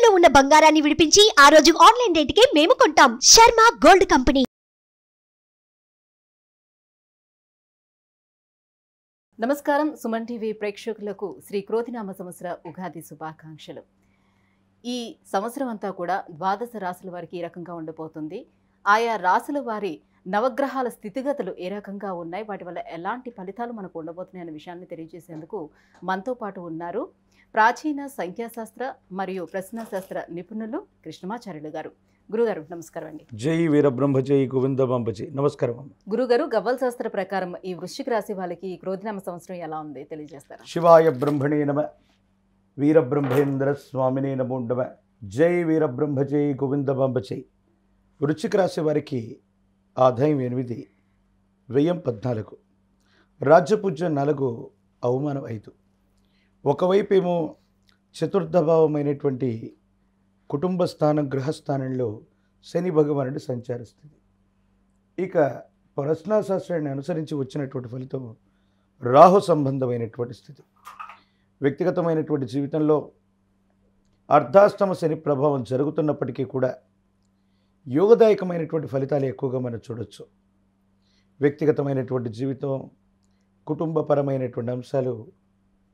తాకట్టులో ఉన్న బంగారాన్ని విడిపించి ఆ రోజు ఆన్లైన్ రేటుకే మేము కొంటాం. Sharma gold company. నమస్కారం. సుమన్ టీవీ ప్రేక్షకులకు శ్రీ క్రోధినామ సంవత్సర ఉగాది శుభాకాంక్షలు. ఈ సంవత్సరం అంతా కూడా ద్వాదశ రాశుల వారికి ఈ రకంగా ఉండబోతుంది. ఆయా రాశుల వారి నవగ్రహాల స్థితిగతులు ఏ రకంగా ఉన్నాయి, వాటి వల్ల ఎలాంటి ఫలితాలు మనకు ఉండబోతున్నాయి అనే విషయాన్ని తెలియజేసేందుకు మనతో పాటు ఉన్నారు ప్రాచీన సంఖ్యాశాస్త్ర మరియు ప్రశ్నాశాస్త్ర నిపుణులు కృష్ణమాచార్యులు గారు. గురుగారు నమస్కారం అండి. జై వీరబ్రహ్మ జై గోవిందబాంబజీ. నమస్కారం. గురుగారు, గవ్వల శాస్త్ర ప్రకారం ఈ వృశ్చిక రాశి వాళ్ళకి ఈ క్రోధినామ సంవత్సరం ఎలా ఉంది తెలియజేస్తారా? శివాయ బ్రహ్మణే నమ, వీరబ్రహ్మేంద్ర స్వామినే నమో నమ. జై వీరబ్రహ్మ జై గోవిందబాంబజీ. వృశ్చిక రాశి వారికి ఆదాయం 8, వ్యయం 14, రాజ్యపూజ్యం 4, అవమానం 5. ఒకవైపు ఏమో చతుర్థ భావమైనటువంటి కుటుంబ స్థానం గృహస్థానంలో శని భగవానుడు సంచరిస్తుంది. ఇక ప్రశ్నాశాస్త్రాన్ని అనుసరించి వచ్చినటువంటి ఫలితం రాహు సంబంధమైనటువంటి స్థితి. వ్యక్తిగతమైనటువంటి జీవితంలో అర్ధాష్టమ శని ప్రభావం జరుగుతున్నప్పటికీ కూడా యోగదాయకమైనటువంటి ఫలితాలు ఎక్కువగా మనం చూడొచ్చు. వ్యక్తిగతమైనటువంటి జీవితం, కుటుంబపరమైనటువంటి అంశాలు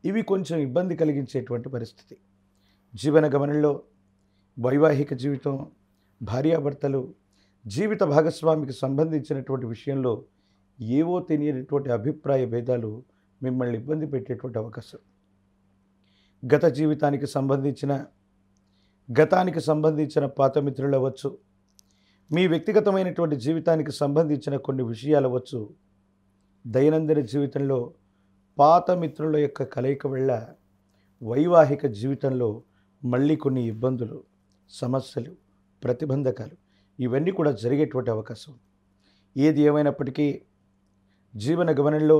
ఇవి కొంచెం ఇబ్బంది కలిగించేటువంటి పరిస్థితి. జీవన గమనంలో వైవాహిక జీవితం, భార్యాభర్తలు, జీవిత భాగస్వామికి సంబంధించినటువంటి విషయంలో ఏవో తెలియనటువంటి అభిప్రాయ భేదాలు మిమ్మల్ని ఇబ్బంది పెట్టేటువంటి అవకాశం. గతానికి సంబంధించిన పాత మిత్రులు అవ్వచ్చు, మీ వ్యక్తిగతమైనటువంటి జీవితానికి సంబంధించిన కొన్ని విషయాలు అవ్వచ్చు. దైనందిన జీవితంలో పాత మిత్రుల యొక్క కలయిక వల్ల వైవాహిక జీవితంలో మళ్ళీ కొన్ని ఇబ్బందులు, సమస్యలు, ప్రతిబంధకాలు ఇవన్నీ కూడా జరిగేటువంటి అవకాశం. ఏది ఏమైనప్పటికీ జీవన గమనంలో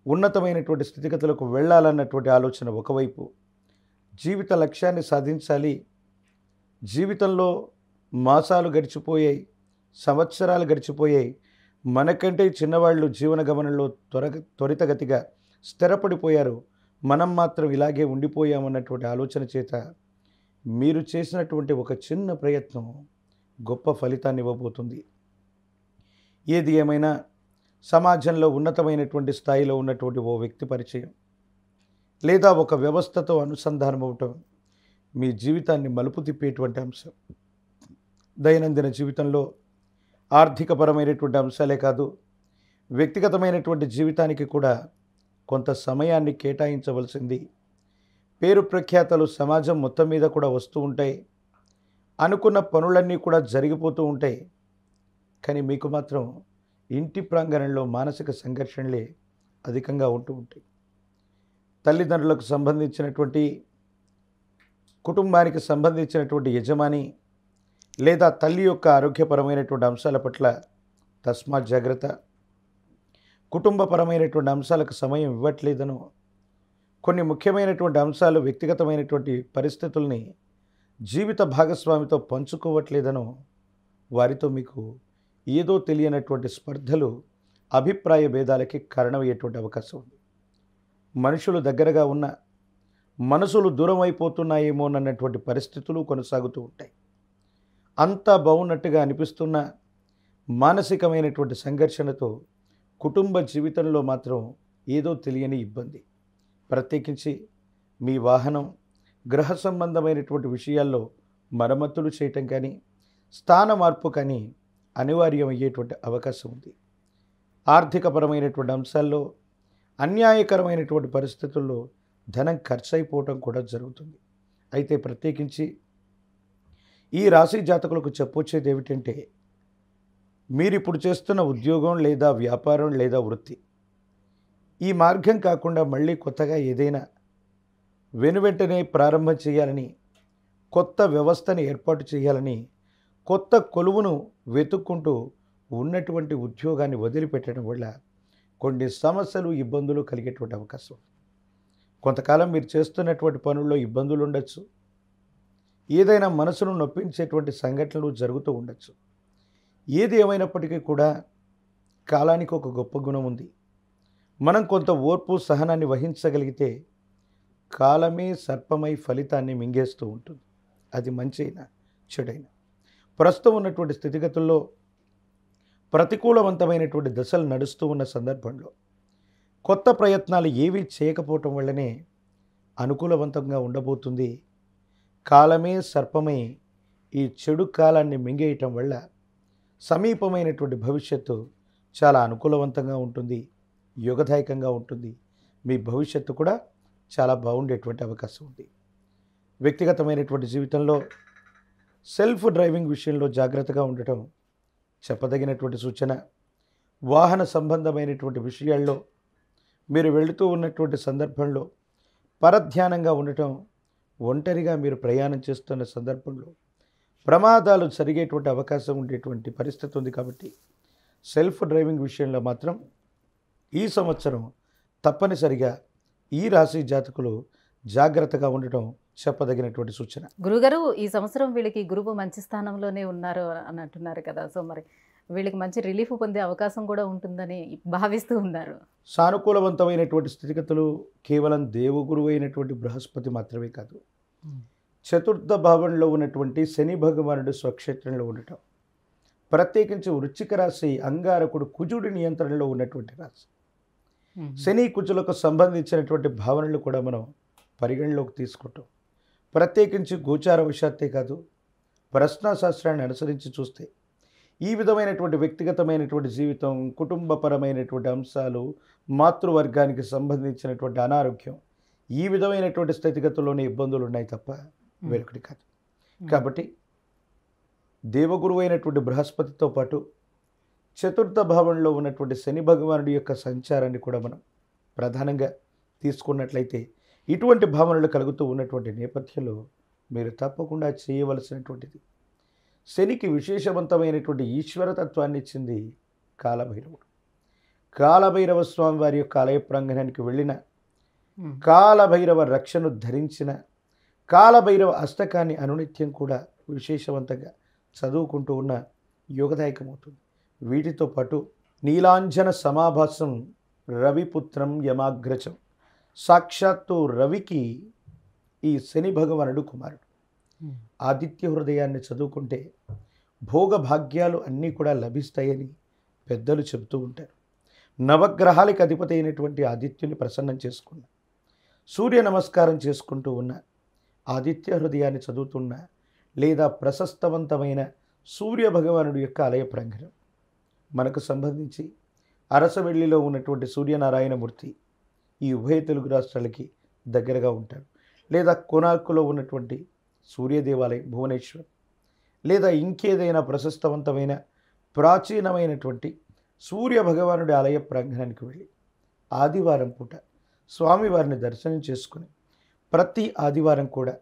ఉన్నతమైనటువంటి స్థితిగతులకు వెళ్ళాలన్నటువంటి ఆలోచన ఒకవైపు, జీవిత లక్ష్యాన్ని సాధించాలి, జీవితంలో మాసాలు గడిచిపోయాయి, సంవత్సరాలు గడిచిపోయాయి, మనకంటే చిన్నవాళ్ళు జీవన గమనంలో త్వరితగతిగా స్థిరపడిపోయారు, మనం మాత్రం ఇలాగే ఉండిపోయామన్నటువంటి ఆలోచన చేత మీరు చేసినటువంటి ఒక చిన్న ప్రయత్నం గొప్ప ఫలితాన్ని ఇవ్వబోతుంది. ఏది ఏమైనా సమాజంలో ఉన్నతమైనటువంటి స్థాయిలో ఉన్నటువంటి ఓ వ్యక్తి పరిచయం లేదా ఒక వ్యవస్థతో అనుసంధానం అవటం మీ జీవితాన్ని మలుపు తిప్పేటువంటి అంశం. దైనందిన జీవితంలో ఆర్థికపరమైనటువంటి అంశాలే కాదు, వ్యక్తిగతమైనటువంటి జీవితానికి కూడా కొంత సమయాన్ని కేటాయించవలసింది. పేరు ప్రఖ్యాతలు సమాజం మొత్తం మీద కూడా వస్తూ ఉంటాయి, అనుకున్న పనులన్నీ కూడా జరిగిపోతూ ఉంటాయి. కానీ మీకు మాత్రం ఇంటి ప్రాంగణంలో మానసిక సంఘర్షణలే అధికంగా ఉంటూ ఉంటాయి. తల్లిదండ్రులకు సంబంధించినటువంటి, కుటుంబానికి సంబంధించినటువంటి యజమాని లేదా తల్లి యొక్క ఆరోగ్యపరమైనటువంటి అంశాల పట్ల తస్మాత్ జాగ్రత్త. కుటుంబపరమైనటువంటి అంశాలకు సమయం ఇవ్వట్లేదనో, కొన్ని ముఖ్యమైనటువంటి అంశాలు, వ్యక్తిగతమైనటువంటి పరిస్థితుల్ని జీవిత భాగస్వామితో పంచుకోవట్లేదనో వారితో మీకు ఏదో తెలియనటువంటి స్పర్ధలు, అభిప్రాయ భేదాలకి కారణమయ్యేటువంటి అవకాశం ఉంది. మనుషులు దగ్గరగా ఉన్న మనసులు దూరం అయిపోతున్నాయేమోనన్నటువంటి పరిస్థితులు కొనసాగుతూ ఉంటాయి. అంతా బాగున్నట్టుగా అనిపిస్తున్న మానసికమైనటువంటి సంఘర్షణతో కుటుంబ జీవితంలో మాత్రం ఏదో తెలియని ఇబ్బంది. ప్రత్యేకించి మీ వాహనం, గ్రహ సంబంధమైనటువంటి విషయాల్లో మరమ్మతులు చేయటం కానీ, స్థాన మార్పు కానీ అనివార్యమయ్యేటువంటి అవకాశం ఉంది. ఆర్థికపరమైనటువంటి అంశాల్లో అన్యాయకరమైనటువంటి పరిస్థితుల్లో ధనం ఖర్చు అయిపోవటం కూడా జరుగుతుంది. అయితే ప్రత్యేకించి ఈ రాశి జాతకులకు చెప్పొచ్చేది ఏమిటంటే, మీరు ఇప్పుడు చేస్తున్న ఉద్యోగం లేదా వ్యాపారం లేదా వృత్తి ఈ మార్గం కాకుండా మళ్ళీ కొత్తగా ఏదైనా వెనువెంటనే ప్రారంభం చేయాలని, కొత్త వ్యవస్థని ఏర్పాటు చేయాలని, కొత్త కొలువును వెతుక్కుంటూ ఉన్నటువంటి ఉద్యోగాన్ని వదిలిపెట్టడం వల్ల కొన్ని సమస్యలు, ఇబ్బందులు కలిగేటువంటి అవకాశం. కొంతకాలం మీరు చేస్తున్నటువంటి పనుల్లో ఇబ్బందులు ఉండొచ్చు, ఏదైనా మనసును నొప్పించేటువంటి సంఘటనలు జరుగుతూ ఉండొచ్చు. ఏది ఏమైనప్పటికీ కూడా కాలానికి ఒక గొప్ప గుణం ఉంది. మనం కొంత ఓర్పు, సహనాన్ని వహించగలిగితే కాలమే సర్పమై ఫలితాన్ని మింగేస్తూ ఉంటుంది. అది మంచి అయినా చెడైనా. ప్రస్తుతం ఉన్నటువంటి స్థితిగతుల్లో ప్రతికూలవంతమైనటువంటి దశలు నడుస్తూ ఉన్న సందర్భంలో కొత్త ప్రయత్నాలు ఏవీ చేయకపోవటం వల్లనే అనుకూలవంతంగా ఉండబోతుంది. కాలమే సర్పమై ఈ చెడు కాలాన్ని మింగేయటం వల్ల సమీపమైనటువంటి భవిష్యత్తు చాలా అనుకూలవంతంగా ఉంటుంది, యోగదాయకంగా ఉంటుంది. మీ భవిష్యత్తు కూడా చాలా బాగుండేటువంటి అవకాశం ఉంది. వ్యక్తిగతమైనటువంటి జీవితంలో సెల్ఫ్ డ్రైవింగ్ విషయంలో జాగ్రత్తగా ఉండటం చెప్పదగినటువంటి సూచన. వాహన సంబంధమైనటువంటి విషయాల్లో మీరు వెళుతూ ఉన్నటువంటి సందర్భంలో పరధ్యానంగా ఉండటం, ఒంటరిగా మీరు ప్రయాణం చేస్తున్న సందర్భంలో ప్రమాదాలు జరిగేటువంటి అవకాశం ఉండేటువంటి పరిస్థితి ఉంది. కాబట్టి సెల్ఫ్ డ్రైవింగ్ విషయంలో మాత్రం ఈ సంవత్సరం తప్పనిసరిగా ఈ రాశి జాతకులు జాగ్రత్తగా ఉండటం చెప్పదగినటువంటి సూచన. గురుగారు, ఈ సంవత్సరం వీళ్ళకి గురువు మంచి స్థానంలోనే ఉన్నారు అని అంటున్నారు కదా, సో మరి వీళ్ళకి మంచి రిలీఫ్ పొందే అవకాశం కూడా ఉంటుందని భావిస్తూ ఉన్నారు. సానుకూలవంతమైనటువంటి స్థితిగతులు కేవలం దేవగురువు అయినటువంటి బృహస్పతి మాత్రమే కాదు, చతుర్థ భావంలో ఉన్నటువంటి శని భగవానుడు స్వక్షేత్రంలో ఉండటం, ప్రత్యేకించి వృశ్చిక రాశి అంగారకుడు కుజుడి నియంత్రణలో ఉన్నటువంటి రాశి, శని కుజులకు సంబంధించినటువంటి భావనలు కూడా మనం పరిగణలోకి తీసుకుంటాం. ప్రత్యేకించి గోచార విషయాత్తే కాదు, ప్రశ్నాశాస్త్రాన్ని అనుసరించి చూస్తే ఈ విధమైనటువంటి వ్యక్తిగతమైనటువంటి జీవితం, కుటుంబపరమైనటువంటి అంశాలు, మాతృవర్గానికి సంబంధించినటువంటి అనారోగ్యం, ఈ విధమైనటువంటి స్థితిగతుల్లోనే ఇబ్బందులు ఉన్నాయి తప్ప వేరొకటి కాదు. కాబట్టి దేవగురువు అయినటువంటి బృహస్పతితో పాటు చతుర్థ భావంలో ఉన్నటువంటి శని భగవానుడి యొక్క సంచారాన్ని కూడా మనం ప్రధానంగా తీసుకున్నట్లయితే ఇటువంటి భావనలు కలుగుతూ ఉన్నటువంటి నేపథ్యంలో మీరు తప్పకుండా చేయవలసినటువంటిది, శనికి విశేషవంతమైనటువంటి ఈశ్వరతత్వాన్ని ఇచ్చింది కాలభైరవుడు. కాలభైరవ స్వామి వారి యొక్క ఆలయ ప్రాంగణానికి వెళ్ళిన, కాలభైరవ రక్షను ధరించిన, కాలభైరవ అష్టకాన్ని అనునిత్యం కూడా విశేషవంతంగా చదువుకుంటూ ఉన్న యోగదాయకమవుతుంది. వీటితో పాటు నీలాంజన సమాభాసం రవిపుత్రం యమాగ్రజం, సాక్షాత్తు రవికి ఈ శని భగవానుడు కుమారుడు. ఆదిత్య హృదయాన్ని చదువుకుంటే భోగభాగ్యాలు అన్నీ కూడా లభిస్తాయని పెద్దలు చెబుతూ ఉంటారు. నవగ్రహాలకు అధిపతి అయినటువంటి ఆదిత్యుని ప్రసన్నం చేసుకున్న, సూర్య నమస్కారం చేసుకుంటూ ఉన్న, ఆదిత్య హృదయాన్ని చదువుతున్న లేదా ప్రశస్తవంతమైన సూర్య భగవానుడి యొక్క ఆలయ ప్రాంగణం మనకు సంబంధించి అరసవెల్లిలో ఉన్నటువంటి సూర్యనారాయణమూర్తి ఈ ఉభయ తెలుగు రాష్ట్రాలకి దగ్గరగా ఉంటారు. లేదా కోనార్కులో ఉన్నటువంటి సూర్య దేవాలయం భువనేశ్వర్, లేదా ఇంకేదైనా ప్రశస్తవంతమైన ప్రాచీనమైనటువంటి సూర్య భగవానుడి ఆలయ ప్రాంగణానికి వెళ్ళి ఆదివారం పూట స్వామివారిని దర్శనం చేసుకుని ప్రతి ఆదివారం కూడా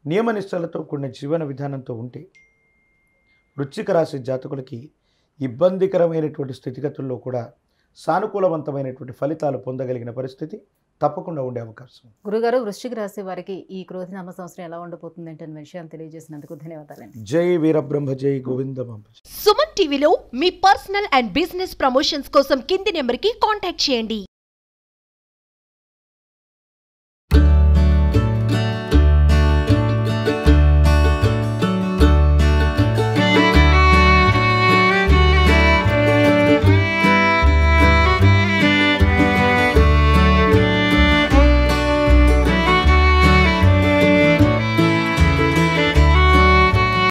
నియమనిష్టలతో కూడిన జీవన విధానంతో ఉంటే వృశ్చిక రాశి జాతకులకి ఇబ్బందికరమైనటువంటి స్థితిగతుల్లో కూడా సానుకూలవంతమైనటువంటి ఫలితాలు పొందగలిగిన పరిస్థితి తప్పకుండా ఉండే అవకాశం. గురుగారు, వృశ్చిక రాశి వారికి ఈ క్రోధినామ సంవత్సరం ఎలా ఉండబోతుంది అంటే విషయాన్ని తెలియజేసినందుకు ధన్యవాదాలండి. జై వీరబ్రహ్మ, జై గోవిందమ్మ. సుమన్ టీవీలో మీ పర్సనల్ అండ్ బిజినెస్ ప్రమోషన్స్ కోసం కింది నెంబర్కి కాంటాక్ట్ చేయండి.